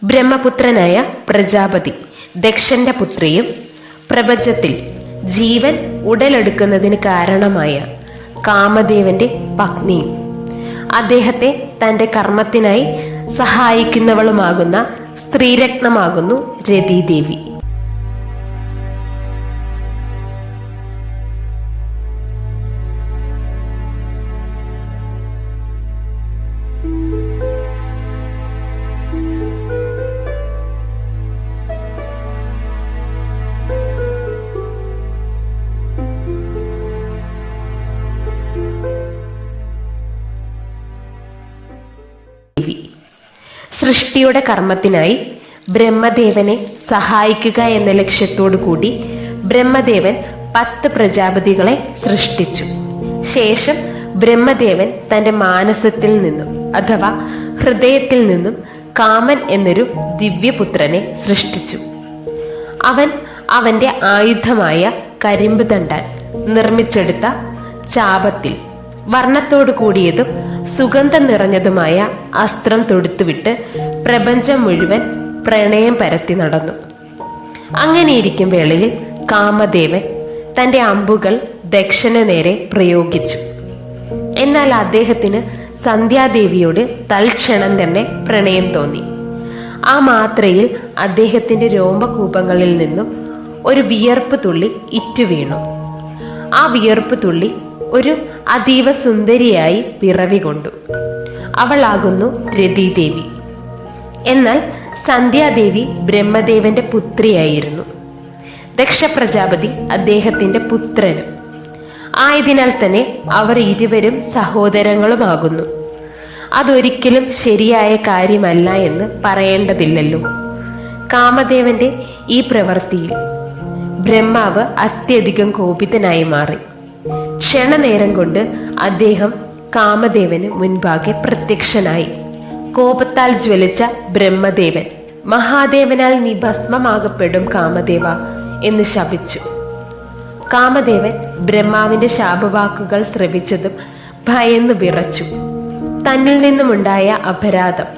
ബ്രഹ്മപുത്രനായ പ്രജാപതി ദക്ഷന്റെ പുത്രിയും പ്രപഞ്ചത്തിൽ ജീവൻ ഉടലെടുക്കുന്നതിന് കാരണമായ കാമദേവന്റെ പത്നിയും അദ്ദേഹത്തെ തൻ്റെ കർമ്മത്തിനായി സഹായിക്കുന്നവളുമാകുന്ന സ്ത്രീരത്നമാകുന്നു രതീദേവി. സൃഷ്ടിയുടെ കർമ്മത്തിനായി ബ്രഹ്മദേവനെ സഹായിക്കുക എന്ന ലക്ഷ്യത്തോടു കൂടി ബ്രഹ്മദേവൻ 10 പ്രജാപതികളെ സൃഷ്ടിച്ചു. ശേഷം ബ്രഹ്മദേവൻ തൻ്റെ മാനസത്തിൽ നിന്നും അഥവാ ഹൃദയത്തിൽ നിന്നും കാമൻ എന്നൊരു ദിവ്യപുത്രനെ സൃഷ്ടിച്ചു. അവൻ അവൻ്റെ ആയുധമായ കരിമ്പ് തണ്ടാൽ നിർമ്മിച്ചെടുത്ത ചാപത്തിൽ വർണ്ണത്തോടു കൂടിയതും സുഗന്ധം നിറഞ്ഞതുമായ അസ്ത്രം തൊടുത്തുവിട്ട് പ്രപഞ്ചം മുഴുവൻ പ്രണയം പരത്തി നടന്നു. അങ്ങനെയിരിക്കും വേളയിൽ കാമദേവൻ തൻ്റെ അമ്പുകൾ ദക്ഷന് നേരെ പ്രയോഗിച്ചു. എന്നാൽ അദ്ദേഹത്തിന് സന്ധ്യാദേവിയോട് തൽക്ഷണം തന്നെ പ്രണയം തോന്നി. ആ മാത്രയിൽ അദ്ദേഹത്തിൻ്റെ രോമകൂപങ്ങളിൽ നിന്നും ഒരു വിയർപ്പ് തുള്ളി ഇറ്റുവീണു. ആ വിയർപ്പ് തുള്ളി ഒരു അതീവ സുന്ദരിയായി പിറവി കൊണ്ടു. അവളാകുന്നു രതീദേവി. എന്നാൽ സന്ധ്യാദേവി ബ്രഹ്മദേവന്റെ പുത്രിയായിരുന്നു. ദക്ഷ പ്രജാപതി അദ്ദേഹത്തിന്റെ പുത്രനും ആയതിനാൽ തന്നെ അവർ ഇരുവരും സഹോദരങ്ങളുമാകുന്നു. അതൊരിക്കലും ശരിയായ കാര്യമല്ല എന്ന് പറയേണ്ടതില്ലല്ലോ. കാമദേവന്റെ ഈ പ്രവൃത്തിയിൽ ബ്രഹ്മാവ് അത്യധികം കോപിതനായി മാറി. ക്ഷണനേരം കൊണ്ട് അദ്ദേഹം കാമദേവന് മുൻപാകെ പ്രത്യക്ഷനായി. കോപത്താൽ ജ്വലിച്ച ബ്രഹ്മദേവൻ മഹാദേവനാൽ നീ ഭസ്മമാകപ്പെടും കാമദേവ എന്ന് ശപിച്ചു. കാമദേവൻ ബ്രഹ്മാവിന്റെ ശാപവാക്കുകൾ ശ്രവിച്ചതും ഭയന്നു വിറച്ചു. തന്നിൽ നിന്നുമുണ്ടായ അപരാധം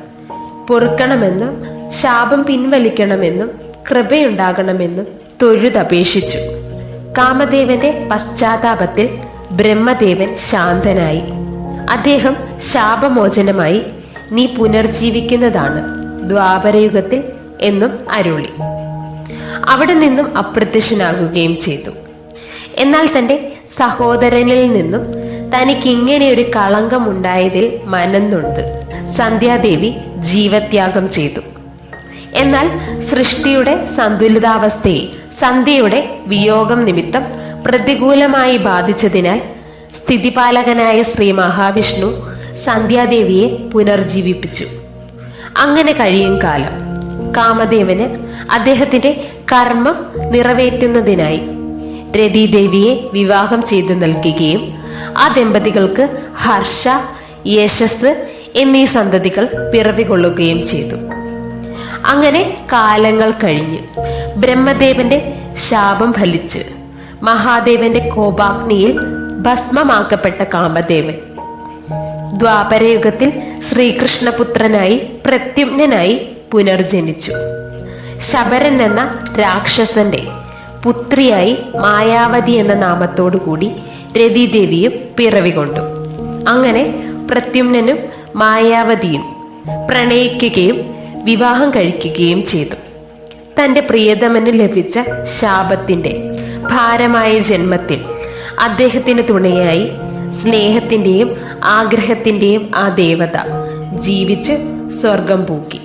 പൊറുക്കണമെന്നും ശാപം പിൻവലിക്കണമെന്നും കൃപയുണ്ടാകണമെന്നും തൊഴുതപേക്ഷിച്ചു. കാമദേവന്റെ പശ്ചാത്താപത്തിൽ ബ്രഹ്മദേവൻ ശാന്തനായി. അദ്ദേഹം ശാപമോചനമായി നീ പുനർജീവിക്കുന്നതാണ് ദ്വാപരയുഗത്തിൽ എന്നും അരുളി. അവിടെ നിന്നും അപ്രത്യക്ഷനാകുകയും ചെയ്തു. എന്നാൽ തൻ്റെ സഹോദരനിൽ നിന്നും തനിക്കിങ്ങനെ ഒരു കളങ്കം ഉണ്ടായതിൽ മനംനൊന്ത് സന്ധ്യാദേവി ജീവത്യാഗം ചെയ്തു. എന്നാൽ സൃഷ്ടിയുടെ സന്തുലിതാവസ്ഥയെ സന്ധ്യയുടെ വിയോഗം നിമിത്തം പ്രതികൂലമായി ബാധിച്ചതിനാൽ സ്ഥിതിപാലകനായ ശ്രീ മഹാവിഷ്ണു സന്ധ്യാദേവിയെ പുനർജീവിപ്പിച്ചു. അങ്ങനെ കഴിയും കാലം കാമദേവന് അദ്ദേഹത്തിന്റെ കർമ്മം നിറവേറ്റുന്നതിനായി രതീദേവിയെ വിവാഹം ചെയ്തു നൽകുകയും ആ ദമ്പതികൾക്ക് ഹർഷ, യശസ് എന്നീ സന്തതികൾ പിറവികൊള്ളുകയും ചെയ്തു. അങ്ങനെ കാലങ്ങൾ കഴിഞ്ഞ് ബ്രഹ്മദേവന്റെ ശാപം ഫലിച്ച് മഹാദേവന്റെ കോപാഗ്നിയിൽ ഭസ്മമാക്കപ്പെട്ട കാമദേവൻ ദ്വാപരയുഗത്തിൽ ശ്രീകൃഷ്ണപുത്രനായി പ്രത്യുമ്നനായി പുനർജനിച്ചു. ശബരൻ എന്ന രാക്ഷസന്റെ പുത്രിയായി മായാവതി എന്ന നാമത്തോടു കൂടി രതീദേവിയും പിറവികൊണ്ടു. അങ്ങനെ പ്രത്യുമ്നനും മായാവതിയും പ്രണയിക്കുകയും വിവാഹം കഴിക്കുകയും ചെയ്തു. തൻ്റെ പ്രിയതമന് ലഭിച്ച ശാപത്തിൻ്റെ ഭാരമായ ജന്മത്തിൽ അദ്ദേഹത്തിന് തുണയായി സ്നേഹത്തിൻ്റെയും ആഗ്രഹത്തിൻ്റെയും ആ ദേവത ജീവിച്ച് സ്വർഗം പൂക്കി.